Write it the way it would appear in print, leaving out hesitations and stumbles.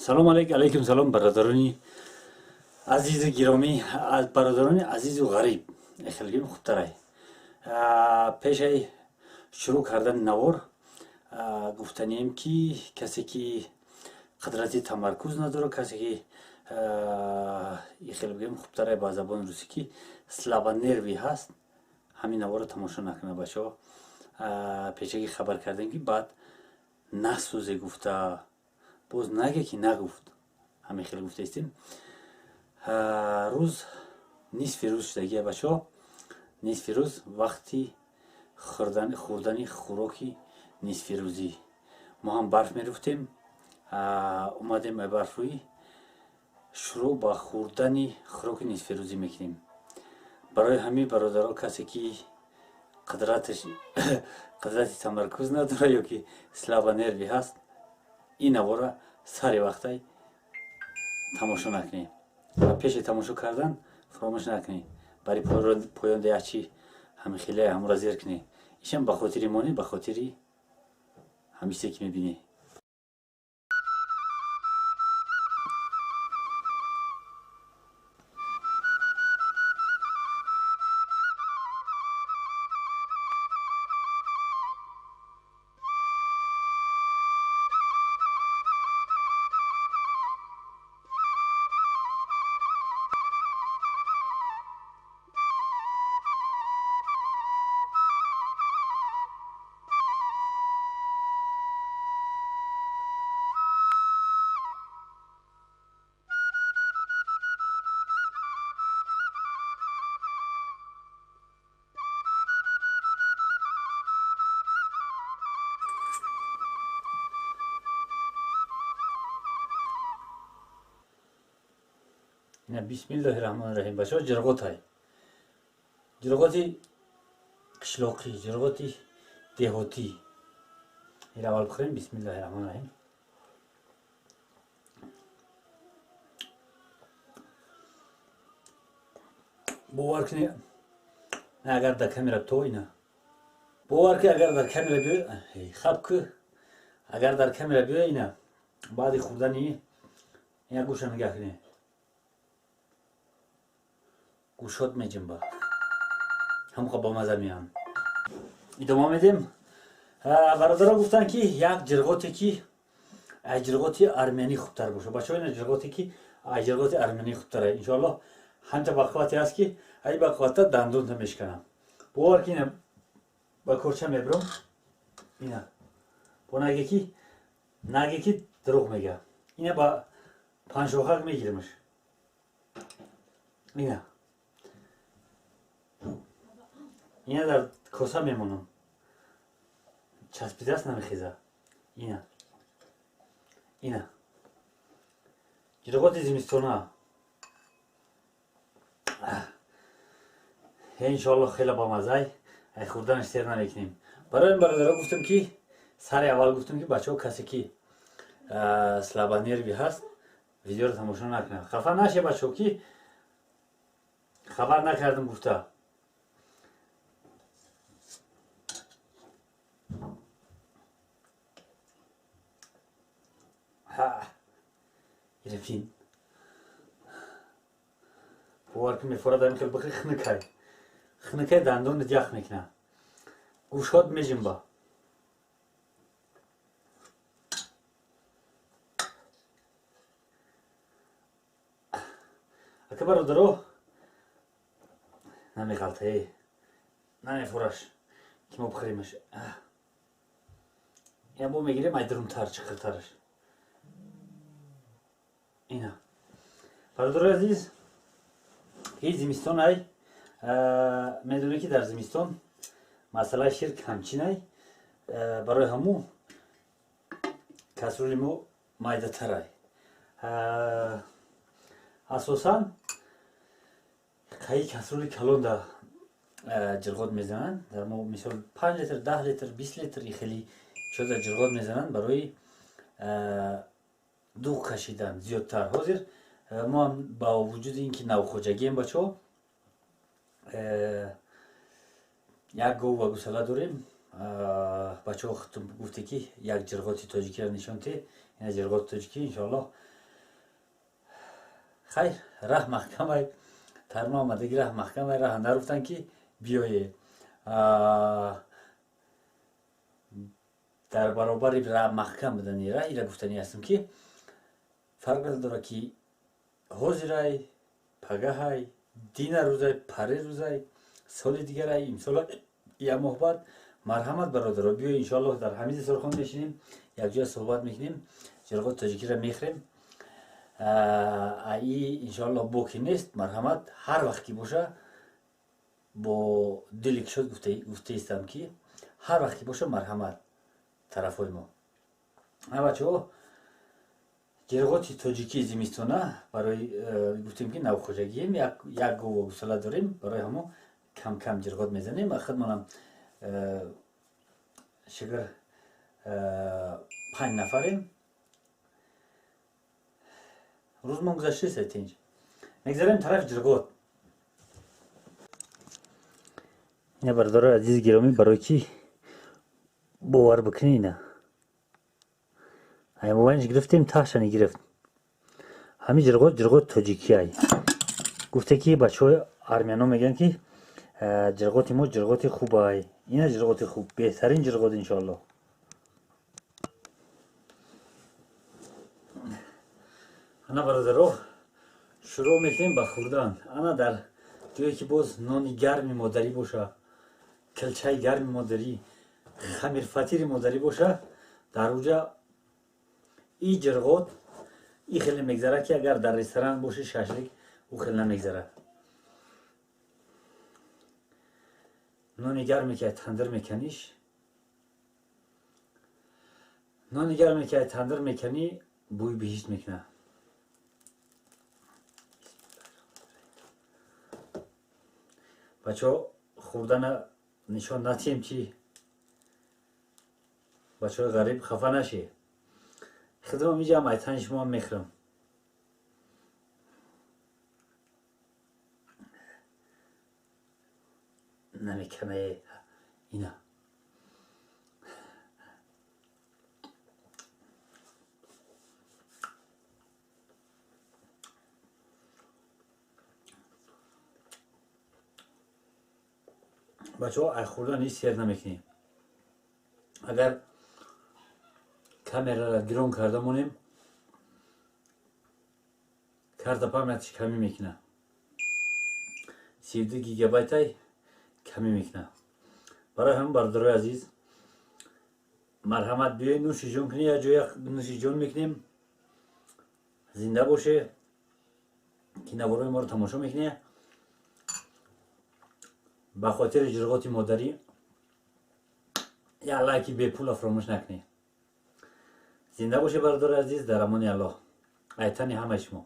سلام علیکم سلام برادرانی عزیز گرامی برادرانی عزیز و غریب خیلی خوبتره پیش شروع کردن نوار گفتنیم که کسی که قدرتی تمرکز نداره کسی که خیلی بگیم خوبتره با زبان روسی که سلابا نروی هست همین نوار رو تماشا نکنه بچه ها پیشگی خبر کردن که بعد نسوزه گفته باز نگه که نگفت همین خیلی گفته استیم روز نصف روز شدگیه بچه ها نصف روز وقتی خوردن خوراکی نصف روزی ما هم برف می رفتیم اومدیم برف روی شروع با خوردن خوراک نصف روزی میکنیم برای همین برادرها کسی که قدرت تمرکز نداره یا که سلابا نروی هست این نوارا سر وقتی تماشا نکنی و پیش تماشا کردن فراموش نکنی برای پایان دیگه همه خیلی همون را زیر کنی ایشم به خاطری مانی به خاطری همیشه که میبینی بسم الله الرحمن الرحیم بچه ها جرغوت های جرغوتی قشلاقی جرغوتی دهاتی این اول بخوریم بسم الله الرحمن الرحیم باور کنی اگر در کامera تو اینه باور کنی اگر در کامera بیای خب که اگر در کامera بیای اینه بعد خوردنی این گوشه نگاه کنی گوشات میجیم با هم خوب با مزه میان ادامه میدیم برادرها گفتن که یک جرغوتی که جرغوتی ارمنی خوبتر باشه بچه ها این جرغوتی که جرغوتی ارمنی خوبتره انشاءالله همچه بقواتی هست که ای بقواتا دندون تا میشکنم باور که اینه با کرچه میبرم اینه با نگه که دروغ میگه اینه با پنشوخک میگیرمش اینه اینه در کاسه میمونم چسبیده است نمیخیزه اینه جرغوت زمستونه انشاءالله خیلی با مزه خوردنش سیر نمیکنیم برای این برادرها گفتم که سر اول گفتم که بچه ها کسی که سلابا نروی هست ویدیو رو تماشا نکنه خفه نشه بچه ها که خبر نکردم گفته گرفتین باور که میفوره داریم که بخی خنکه دندون دیخ میکنه گوشات میجیم با اکه برادرو نمیغلطه نمیفورش که ما بخوریمش این با میگیریم ای درونتر چقدرترش اینه برادر عزیز این زمستان ای میدونه که در زمستان مسئله شرک همچین ای برای همو کسرولی مو مایده تر ای اساسا خیلی کسرولی کلون در جرغوت میزنن در مو مثال 5 لیتر 10 لیتر 20 لیتر خیلی شده جرغوت میزنن برای دوغ کشیدن زیادتر حاضر ما با وجود اینکه نوخوجگی این بچه ها یک گو و گوساله داریم بچه ها گفته که یک جرغوت تاجیکی را نشانده این جرغوت تاجیکی انشاءالله خیر راه محکمه ترما آمدگی راه محکمه راه نرفتن که بیایه در برابر راه محکم بدنی راه ایره گفتنی هستم که فرق داره که حاضرای پگاهای دین روزای پره روزای سال دیگر ای امسال یا محبت مرحمت برادر بیا انشالله در همین سرخان میشینیم یک جای صحبت میکنیم جرقات تاجیکی را میخریم ای انشالله بوکی نیست مرحمت هر وقت که باشه با دلی که شد گفته ایستم که هر وقت که باشه مرحمت طرف های ما بچه ها جرقات تاجیکی زمستانه برای گفتیم که نو خوشگیم یک گوه گساله داریم برای همو کم کم جرقات میزنیم خودمانم شکر 5 نفریم روز ما گذشته سیتینج میگذاریم طرف جرقات این برادر عزیز گرامی برای کی باور بکنی نه ای موبایلش گرفتیم تاشنی گرفت همین جرقات تاجیکی های گفته که بچه های ارمیانا میگن که جرقات ما جرقات خوب های این جرقات خوب بهترین جرقات انشالله انا برادرها شروع میکنیم به خوردن انا در جایی که باز نانی گرم مادری باشه کلچه گرم مادری خمیر فطیر مادری باشه در اونجا این جرقات این خیلی میگذره که اگر در رستوران باشه ششلیک او خیلی نمیگذره نانی گرمی که تندر میکنیش نانی گرمی که تندر میکنی بوی بهشت میکنه بچه ها خوردن نشان ندیم که بچه های غریب خفه نشه خدمه میجم ایتان شما میخرم نمیکنه اینا بچه ها ای خوردن هیچ سیر نمیکنیم اگر کامera را گرون کرده مونیم کارت پایمتش کمی میکنه 32 گیگابایت های کمی میکنه برای هم برادرای عزیز مرحمت بیاین نوش جون کنی یا جای نوش جون میکنیم زنده باشه که نوارای ما رو تماشا میکنه به خاطر جرقات مادری یا لایکی به پول فراموش نکنی زنده باشه برادر عزیز در امان الله ایتانی همه شما